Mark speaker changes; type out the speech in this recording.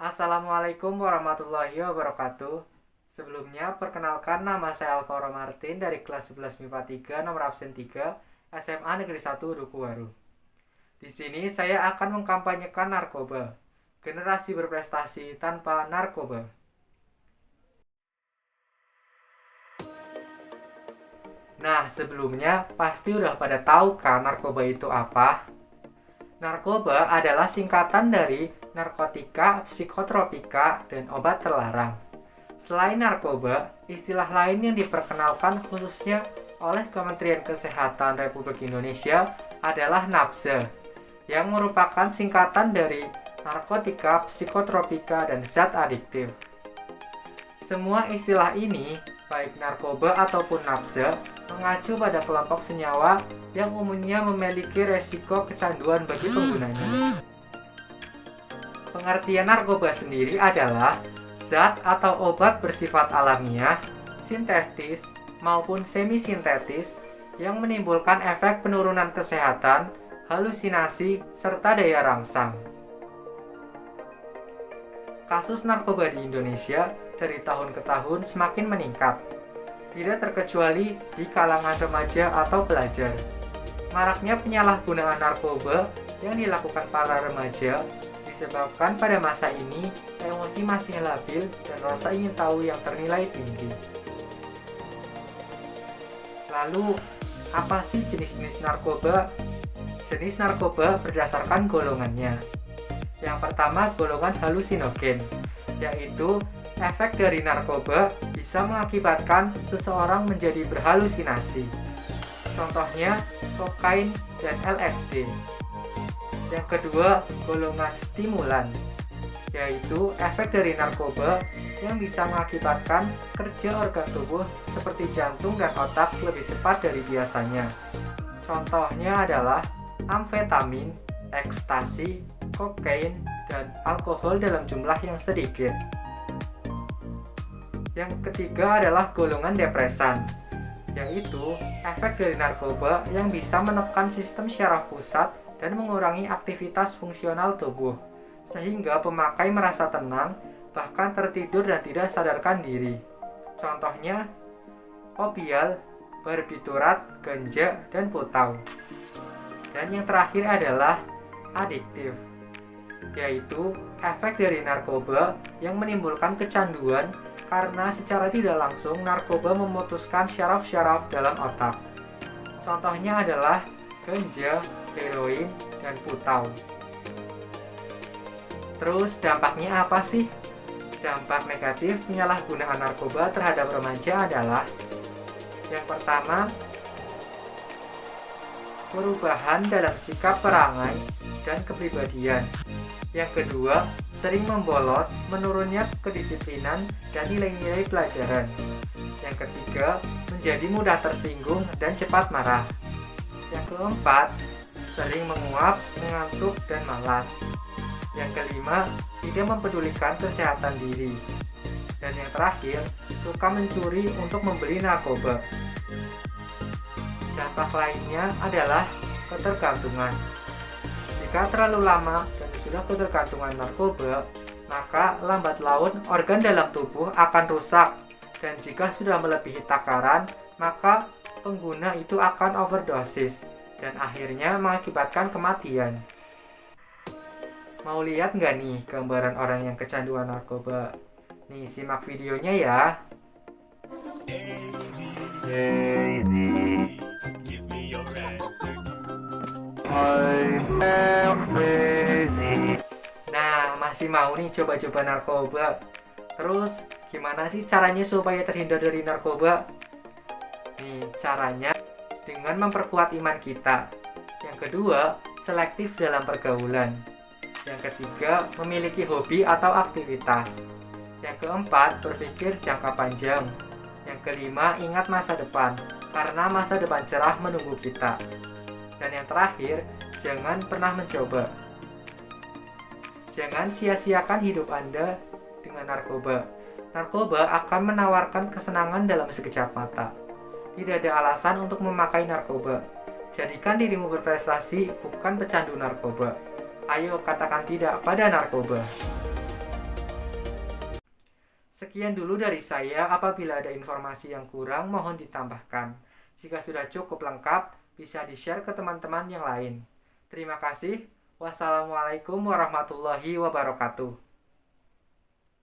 Speaker 1: Assalamualaikum warahmatullahi wabarakatuh. Sebelumnya, perkenalkan nama saya Alvaro Martin dari kelas 11 MIPA 3 nomor absen 3 SMA Negeri 1 Dukuwaru. Di sini saya akan mengkampanyekan narkoba, generasi berprestasi tanpa narkoba. Nah, sebelumnya pasti udah pada tahu kan narkoba itu apa? Narkoba adalah singkatan dari narkotika, psikotropika, dan obat terlarang. Selain narkoba, istilah lain yang diperkenalkan khususnya oleh Kementerian Kesehatan Republik Indonesia adalah NABSA, yang merupakan singkatan dari narkotika, psikotropika, dan zat adiktif. Semua istilah ini, baik narkoba ataupun nafsa, mengacu pada kelompok senyawa yang umumnya memiliki resiko kecanduan bagi penggunanya. Pengertian narkoba sendiri adalah zat atau obat bersifat alamiah, sintetis, maupun semi-sintetis yang menimbulkan efek penurunan kesehatan, halusinasi, serta daya rangsang. Kasus narkoba di Indonesia dari tahun ke tahun semakin meningkat, tidak terkecuali di kalangan remaja atau pelajar. Maraknya penyalahgunaan narkoba yang dilakukan para remaja disebabkan pada masa ini emosi masih labil dan rasa ingin tahu yang ternilai tinggi. Lalu, apa sih jenis-jenis narkoba? Jenis narkoba berdasarkan golongannya. Yang pertama, golongan halusinogen, yaitu efek dari narkoba bisa mengakibatkan seseorang menjadi berhalusinasi. Contohnya, kokain dan LSD. Yang kedua, golongan stimulan, yaitu efek dari narkoba yang bisa mengakibatkan kerja organ tubuh seperti jantung dan otak lebih cepat dari biasanya. Contohnya adalah amfetamin, ekstasi, kokain, dan alkohol dalam jumlah yang sedikit. Yang ketiga adalah golongan depresan, yaitu efek dari narkoba yang bisa menekan sistem syaraf pusat dan mengurangi aktivitas fungsional tubuh, sehingga pemakai merasa tenang, bahkan tertidur dan tidak sadarkan diri. Contohnya, opial, barbiturat, ganja, dan putau. Dan yang terakhir adalah adiktif, yaitu efek dari narkoba yang menimbulkan kecanduan karena secara tidak langsung narkoba memutuskan syaraf-syaraf dalam otak. Contohnya adalah ganja, heroin, dan putau. Terus dampaknya apa sih? Dampak negatif penyalahgunaan narkoba terhadap remaja adalah yang pertama, perubahan dalam sikap perangai dan kepribadian. Yang kedua, sering membolos, menurunnya kedisiplinan dan nilai-nilai pelajaran. Yang ketiga, menjadi mudah tersinggung dan cepat marah. Yang keempat, sering menguap, mengantuk, dan malas. Yang kelima, tidak mempedulikan kesehatan diri. Dan yang terakhir, suka mencuri untuk membeli narkoba. Dampak lainnya adalah ketergantungan. Jika terlalu lama dan sudah ketergantungan narkoba, maka lambat laun organ dalam tubuh akan rusak, dan jika sudah melebihi takaran, maka pengguna itu akan overdosis dan akhirnya mengakibatkan kematian. Mau lihat nggak nih gambaran orang yang kecanduan narkoba? Nih, simak videonya ya. Nah, masih mau nih coba-coba narkoba? Terus, gimana sih caranya supaya terhindar dari narkoba? Nih, caranya dengan memperkuat iman kita. Yang kedua, selektif dalam pergaulan. Yang ketiga, memiliki hobi atau aktivitas. Yang keempat, berpikir jangka panjang. Yang kelima, ingat masa depan, karena masa depan cerah menunggu kita. Dan yang terakhir, jangan pernah mencoba. Jangan sia-siakan hidup Anda dengan narkoba. Narkoba akan menawarkan kesenangan dalam sekejap mata. Tidak ada alasan untuk memakai narkoba. Jadikan dirimu berprestasi, bukan pecandu narkoba. Ayo katakan tidak pada narkoba. Sekian dulu dari saya. Apabila ada informasi yang kurang, mohon ditambahkan. Jika sudah cukup lengkap, bisa di-share ke teman-teman yang lain. Terima kasih. Wassalamualaikum warahmatullahi wabarakatuh.